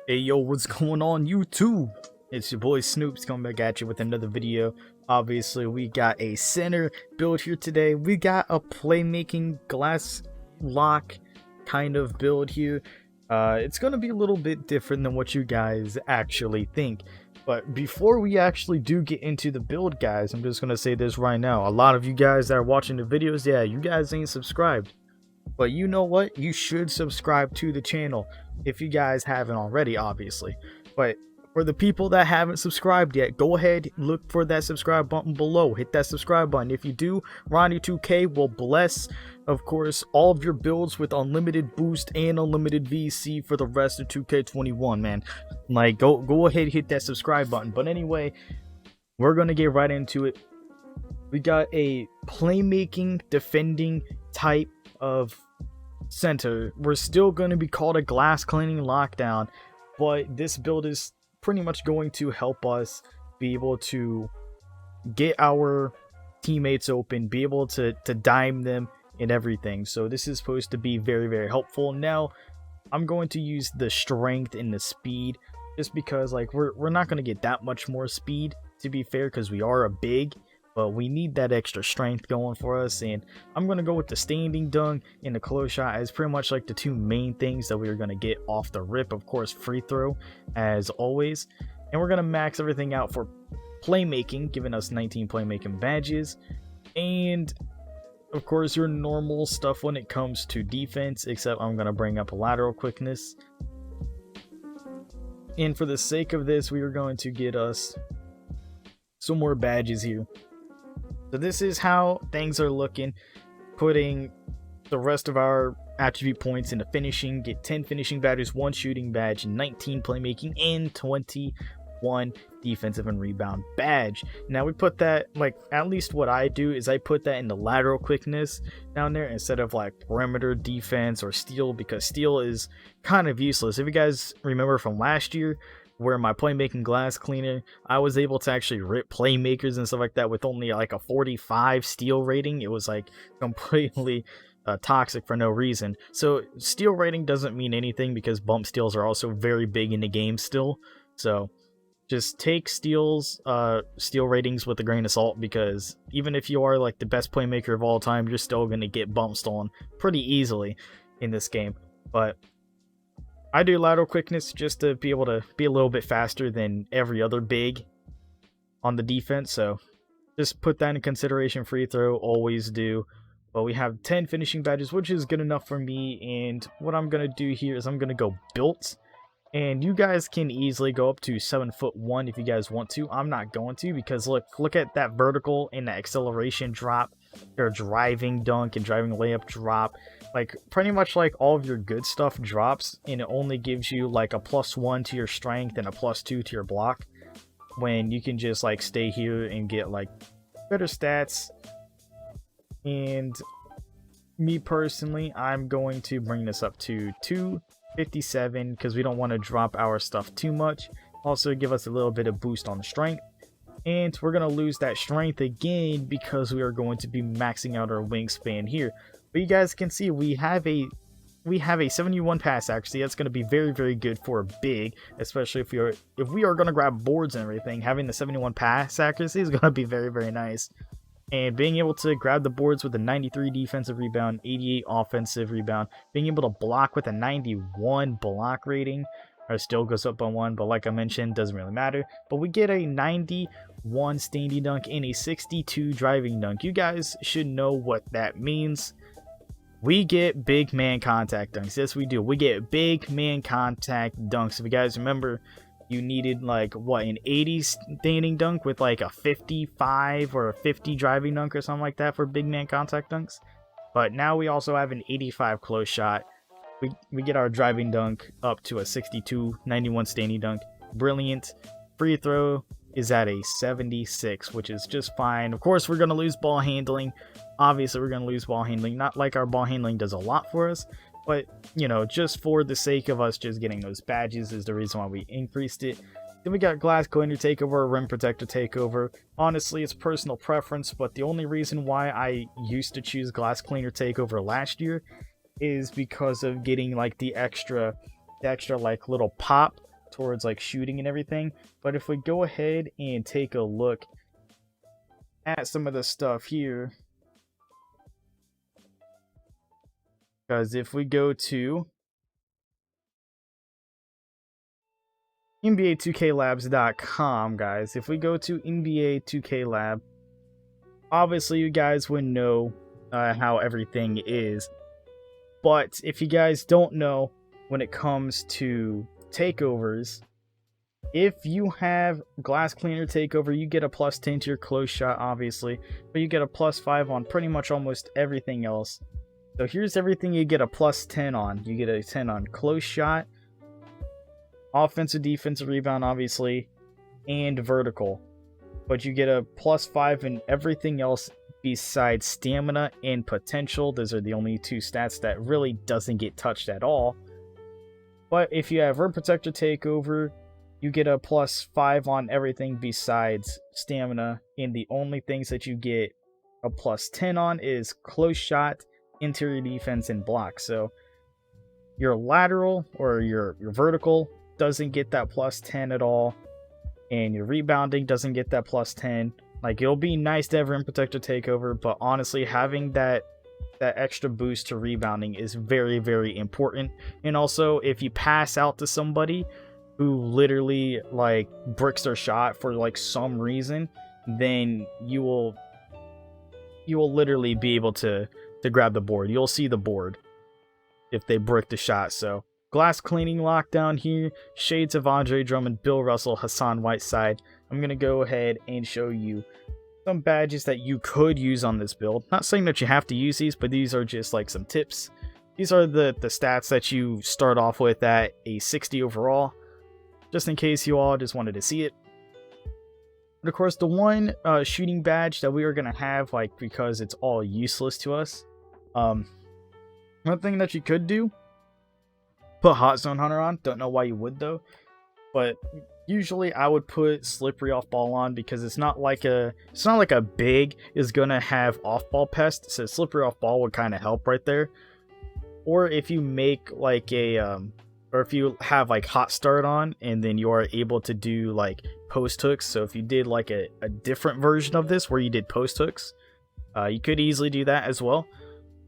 Hey yo, what's going on YouTube? It's your boy Snoops coming back at you with another video. Obviously, we got a center build here today. We got a playmaking glass lock kind of build here. It's going to be a little bit different than what you guys actually think. But before we actually do get into the build, guys, I'm just going to say this right now. A lot of you guys that are watching the videos, yeah, you guys ain't subscribed. But you know what? You should subscribe to the channel if you guys haven't already, obviously. But for the people that haven't subscribed yet, go ahead, look for that subscribe button below. Hit that subscribe button. If you do, Ronnie2K will bless, of course, all of your builds with unlimited boost and unlimited VC for the rest of 2K21, man. Like, go ahead, hit that subscribe button. But anyway, we're going to get right into it. We got a playmaking, defending type of center. We're still going to be called a glass cleaning lockdown, but this build is pretty much going to help us be able to get our teammates open, be able to dime them and everything. So this is supposed to be very, very helpful. Now I'm going to use the strength and the speed just because, like, we're not going to get that much more speed, to be fair, because we are a big, but we need that extra strength going for us. And I'm going to go with the standing dunk and the close shot as pretty much like the two main things that we are going to get off the rip. Of course, free throw as always. And we're going to max everything out for playmaking, giving us 19 playmaking badges. And of course, your normal stuff when it comes to defense, except I'm going to bring up a lateral quickness. And for the sake of this, we are going to get us some more badges here. So this is how things are looking, putting the rest of our attribute points into finishing, get 10 finishing badges, 1 shooting badge, 19 playmaking, and 21 defensive and rebound badge. Now we put that, like, at least what I do is I put that in the lateral quickness down there instead of like perimeter defense or steal, because steal is kind of useless. If you guys remember from last year, where my playmaking glass cleaner, I was able to actually rip playmakers and stuff like that with only like a 45 steal rating. It was like completely toxic for no reason. So steal rating doesn't mean anything because bump steals are also very big in the game still. So just take steal ratings with a grain of salt, because even if you are like the best playmaker of all time, you're still going to get bump stolen pretty easily in this game. But I do lateral quickness just to be able to be a little bit faster than every other big on the defense. So just put that in consideration. Free throw, always do. But we have 10 finishing badges, which is good enough for me. And what I'm going to do here is I'm going to go built. And you guys can easily go up to 7'1" if you guys want to. I'm not going to, because look at that vertical and that acceleration drop. Your driving dunk and driving layup drop. Like, pretty much like all of your good stuff drops, and it only gives you like a +1 to your strength and a +2 to your block, when you can just like stay here and get like better stats. And me personally, I'm going to bring this up to 257 because we don't want to drop our stuff too much. Also give us a little bit of boost on the strength. And we're going to lose that strength again because we are going to be maxing out our wingspan here. But you guys can see we have a 71 pass accuracy. That's going to be very, very good for a big, especially if we are going to grab boards and everything. Having the 71 pass accuracy is going to be very, very nice. And being able to grab the boards with a 93 defensive rebound, 88 offensive rebound, being able to block with a 91 block rating, or still goes up by 1, but like I mentioned, doesn't really matter. But we get a 91 standing dunk and a 62 driving dunk. You guys should know what that means. We get big man contact dunks. Yes, we do. We get big man contact dunks. If you guys remember, you needed like what, an 80 standing dunk with like a 55 or a 50 driving dunk or something like that for big man contact dunks. But now we also have an 85 close shot. We get our driving dunk up to a 62, 91 standing dunk. Brilliant. Free throw is at a 76, which is just fine. Of course, we're going to lose ball handling. Obviously, we're going to lose ball handling. Not like our ball handling does a lot for us, but, you know, just for the sake of us just getting those badges is the reason why we increased it. Then we got glass cleaner takeover, rim protector takeover. Honestly, it's personal preference, but the only reason why I used to choose glass cleaner takeover last year is because of getting like the extra like little pop towards like shooting and everything. But if we go ahead and take a look at some of the stuff here, because if we go to NBA2KLabs.com, guys, if we go to NBA2KLab, obviously you guys would know how everything is. But if you guys don't know, when it comes to takeovers, if you have glass cleaner takeover, you get a +10 to your close shot, obviously, but you get a +5 on pretty much almost everything else. So here's everything you get a +10 on. You get a 10 on close shot, offensive, defensive, rebound, obviously, and vertical. But you get a +5 in everything else besides stamina and potential. Those are the only two stats that really doesn't get touched at all. But if you have rim protector takeover, you get a +5 on everything besides stamina, and the only things that you get a +10 on is close shot, interior defense, and block. So your lateral or your vertical doesn't get that +10 at all, and your rebounding doesn't get that +10. Like, it'll be nice to have rim protector takeover, but honestly, having that extra boost to rebounding is very, very important. And also, if you pass out to somebody who literally like bricks their shot for like some reason, then you will literally be able to grab the board. You'll see the board if they brick the shot. So glass cleaning lockdown here, shades of Andre Drummond, Bill Russell, Hassan Whiteside. I'm gonna go ahead and show you some badges that you could use on this build. Not saying that you have to use these, but these are just like some tips. These are the stats that you start off with at a 60 overall, just in case you all just wanted to see it. But of course, the one shooting badge that we are gonna have, like, because it's all useless to us, one thing that you could do, put Hot Zone Hunter on. Don't know why you would though, but usually I would put Slippery Off Ball on, because it's not like a big is gonna have off ball pest, so Slippery Off Ball would kind of help right there. Or if you make like a or if you have like Hot Start on, and then you are able to do like post hooks. So if you did like a different version of this where you did post hooks, you could easily do that as well.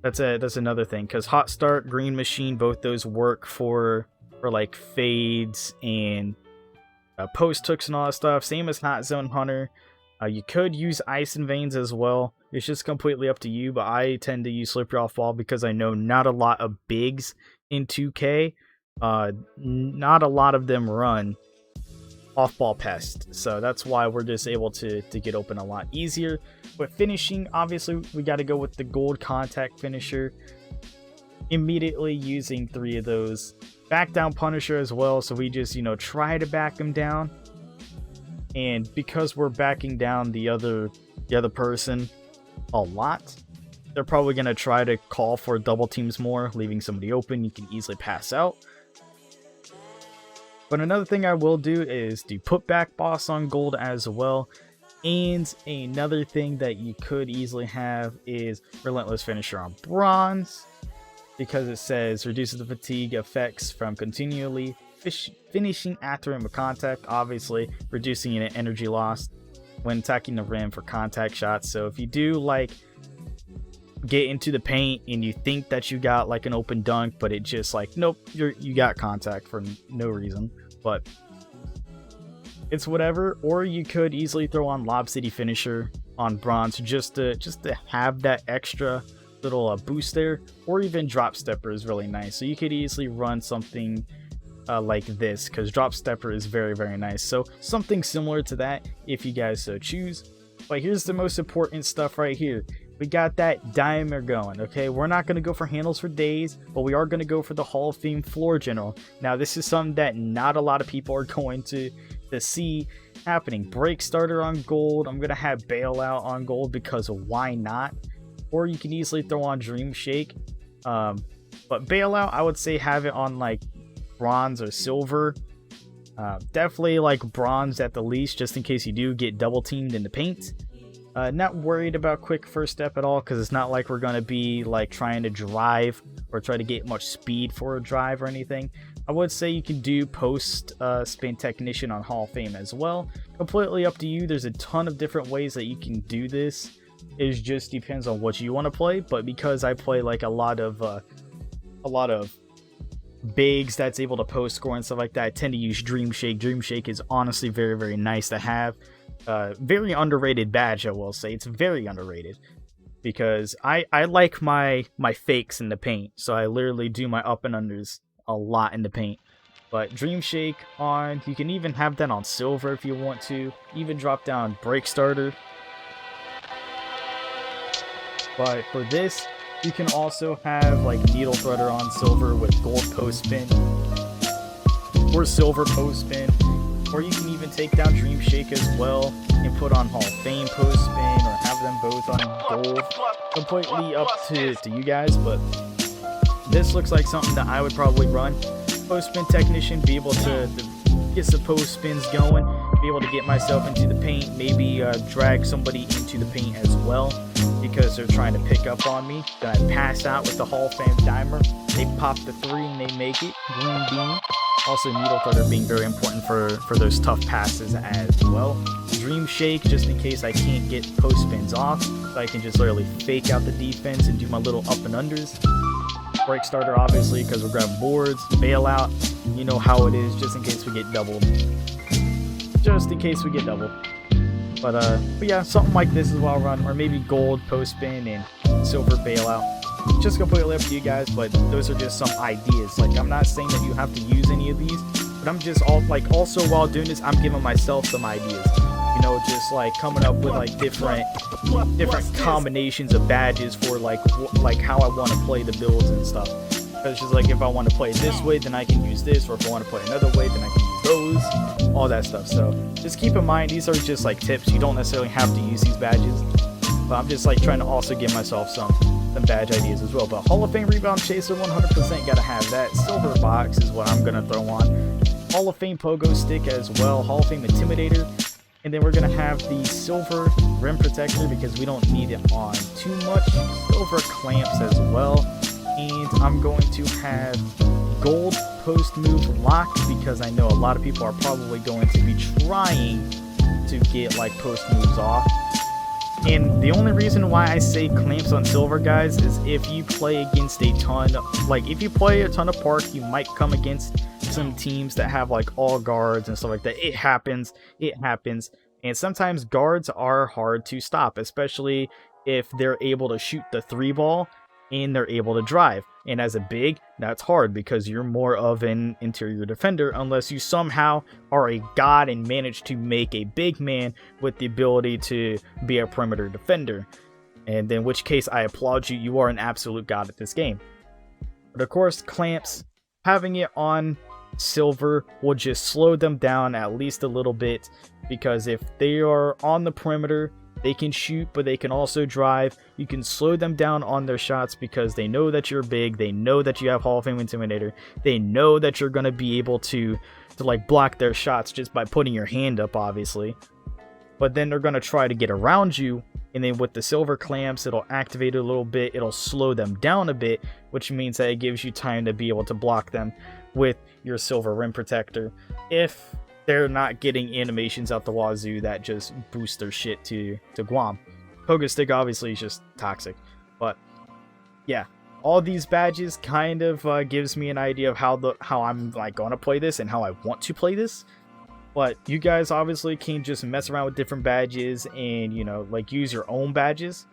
That's another thing, because Hot Start, Green Machine, both those work for like fades and post hooks and all that stuff. Same as Hot Zone Hunter. You could use Ice and Veins as well. It's just completely up to you, but I tend to use Slippery Off Ball because I know not a lot of bigs in 2K. Not a lot of them run off ball pest, so that's why we're just able to get open a lot easier. But finishing, obviously we got to go with the gold contact finisher, immediately using 3 of those. Back down Punisher as well, so we just, try to back him down, and because we're backing down the other person a lot, they're probably going to try to call for double teams more, leaving somebody open. You can easily pass out. But another thing I will do is do Putback Boss on gold as well. And another thing that you could easily have is Relentless Finisher on bronze, because it says reduces the fatigue effects from continually finishing after rim of contact, obviously reducing an energy loss when attacking the rim for contact shots. So if you do like get into the paint and you think that you got like an open dunk, but it just like, nope, you got contact for no reason, but it's whatever. Or you could easily throw on Lob City Finisher on bronze just to have that extra little boost there. Or even Drop Stepper is really nice, so you could easily run something like this, because Drop Stepper is very, very nice. So something similar to that if you guys so choose. But here's the most important stuff right here. We got that diameter going, okay? We're not going to go for handles for days, but we are going to go for the Hall of Fame floor general. Now, this is something that not a lot of people are going to see happening. Break Starter on gold. I'm going to have Bailout on gold, because why not? Or you can easily throw on Dream Shake. But Bailout, I would say have it on like bronze or silver. Definitely like bronze at the least, just in case you do get double teamed in the paint. Not worried about quick first step at all, because it's not like we're going to be like trying to drive or try to get much speed for a drive or anything. I would say you can do post spin technician on Hall of Fame as well. Completely up to you. There's a ton of different ways that you can do this. It just depends on what you want to play. But because I play like a lot of bigs that's able to post score and stuff like that, I tend to use Dream Shake. Dream Shake is honestly very, very nice to have. Very underrated badge, I will say. It's very underrated because I like my fakes in the paint. So I literally do my up and unders a lot in the paint. But Dream Shake on, you can even have that on silver if you want to. Even drop down Break Starter. But for this, you can also have like Needle Threader on silver with gold post spin or silver post spin. Or you can even take down Dream Shake as well and put on Hall of Fame post spin or have them both on gold. Completely up to you guys, but this looks like something that I would probably run. Post spin technician, be able to get some post spins going, be able to get myself into the paint, maybe drag somebody into the paint as well because they're trying to pick up on me. Then I pass out with the Hall of Fame dimer. They pop the 3 and they make it. Green bean. Also Needle Threader being very important for those tough passes as well. Dream Shake just in case I can't get post spins off, so I can just literally fake out the defense and do my little up and unders. Break Starter obviously because we're grabbing boards. Bailout, you know how it is, just in case we get doubled. Just in case we get doubled. But yeah, something like this is what I'll run, or maybe gold post spin and silver bailout. Just completely up to you guys, but those are just some ideas. Like, I'm not saying that you have to use any of these, but I'm just also while doing this, I'm giving myself some ideas. You know, just like coming up with like different combinations of badges for like how I want to play the builds and stuff. It's just like if I want to play it this way, then I can use this, or if I want to play another way, then I can use those, all that stuff. So just keep in mind, these are just like tips. You don't necessarily have to use these badges, but I'm just like trying to also give myself some badge ideas as well. But Hall of Fame rebound chaser, 100% gotta have that. Silver box is what I'm gonna throw on. Hall of Fame pogo stick as well. Hall of Fame intimidator. And then we're going to have the silver rim protector because we don't need it on too much. Silver clamps as well. And I'm going to have gold post move lock because I know a lot of people are probably going to be trying to get like post moves off. And the only reason why I say clamps on silver, guys, is if you play against a ton, like if you play a ton of park, you might come against some teams that have like all guards and stuff like that. It happens. And sometimes guards are hard to stop, especially if they're able to shoot the 3-ball and they're able to drive. And as a big, that's hard because you're more of an interior defender unless you somehow are a god and manage to make a big man with the ability to be a perimeter defender. And in which case, I applaud you. You are an absolute god at this game. But of course, clamps, having it on silver will just slow them down at least a little bit, because if they are on the perimeter, they can shoot, but they can also drive. You can slow them down on their shots because they know that you're big. They know that you have Hall of Fame Intimidator. They know that you're going to be able to like block their shots just by putting your hand up, obviously. But then they're going to try to get around you. And then with the silver clamps, it'll activate it a little bit. It'll slow them down a bit, which means that it gives you time to be able to block them with your silver rim protector. If they're not getting animations out the wazoo that just boost their shit to Guam. Pogo stick obviously is just toxic. But yeah, all these badges kind of gives me an idea of how I'm like going to play this and how I want to play this. But you guys obviously can just mess around with different badges and, you know, like use your own badges.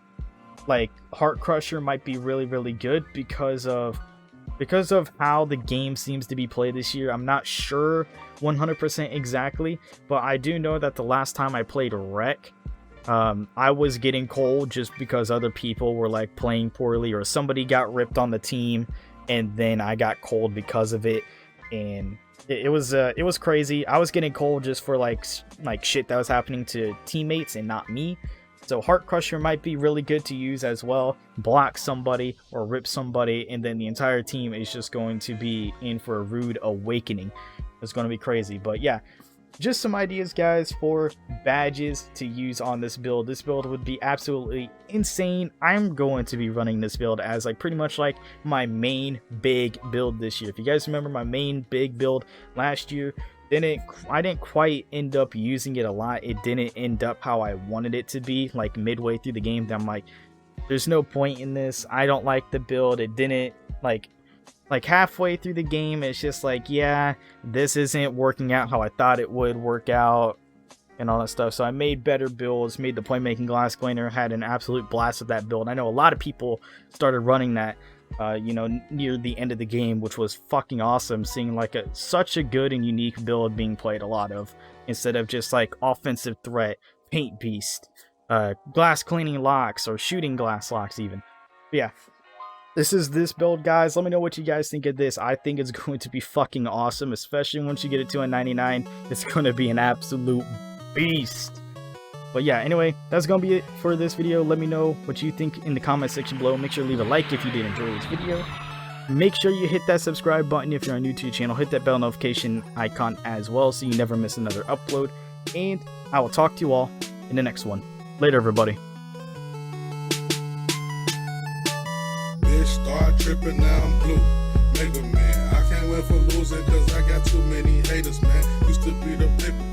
Like Heart Crusher might be really, really good because of how the game seems to be played this year. I'm not sure 100% exactly, but I do know that the last time I played Rec, I was getting cold just because other people were like playing poorly, or somebody got ripped on the team and then I got cold because of it. And it was crazy. I was getting cold just for like shit that was happening to teammates and not me. So Heart Crusher might be really good to use as well. Block somebody or rip somebody, and then the entire team is just going to be in for a rude awakening. It's going to be crazy. But yeah, just some ideas, guys, for badges to use on this build. This build would be absolutely insane. I'm going to be running this build as like pretty much like my main big build this year. If you guys remember my main big build last year, I didn't quite end up using it a lot. It didn't end up how I wanted it to be, like midway through the game. I'm like, there's no point in this. I don't like the build. It didn't like halfway through the game, it's just like, yeah, this isn't working out how I thought it would work out and all that stuff. So I made better builds, made the Playmaking Glass Cleaner, had an absolute blast with that build. I know a lot of people started running that you know, near the end of the game, which was fucking awesome, seeing like such a good and unique build being played a lot of, instead of just like offensive threat, paint beast, glass cleaning locks, or shooting glass locks even. But yeah, this is this build, guys. Let me know what you guys think of this. I think it's going to be fucking awesome, especially once you get it to a 99. It's going to be an absolute beast. But yeah, anyway, that's going to be it for this video. Let me know what you think in the comment section below. Make sure to leave a like if you did enjoy this video. Make sure you hit that subscribe button if you're new to the channel. Hit that bell notification icon as well so you never miss another upload. And I will talk to you all in the next one. Later, everybody. Start tripping, now I'm blue. Mega man, I can't win for losing cause I got too many haters, man. Used to be the paper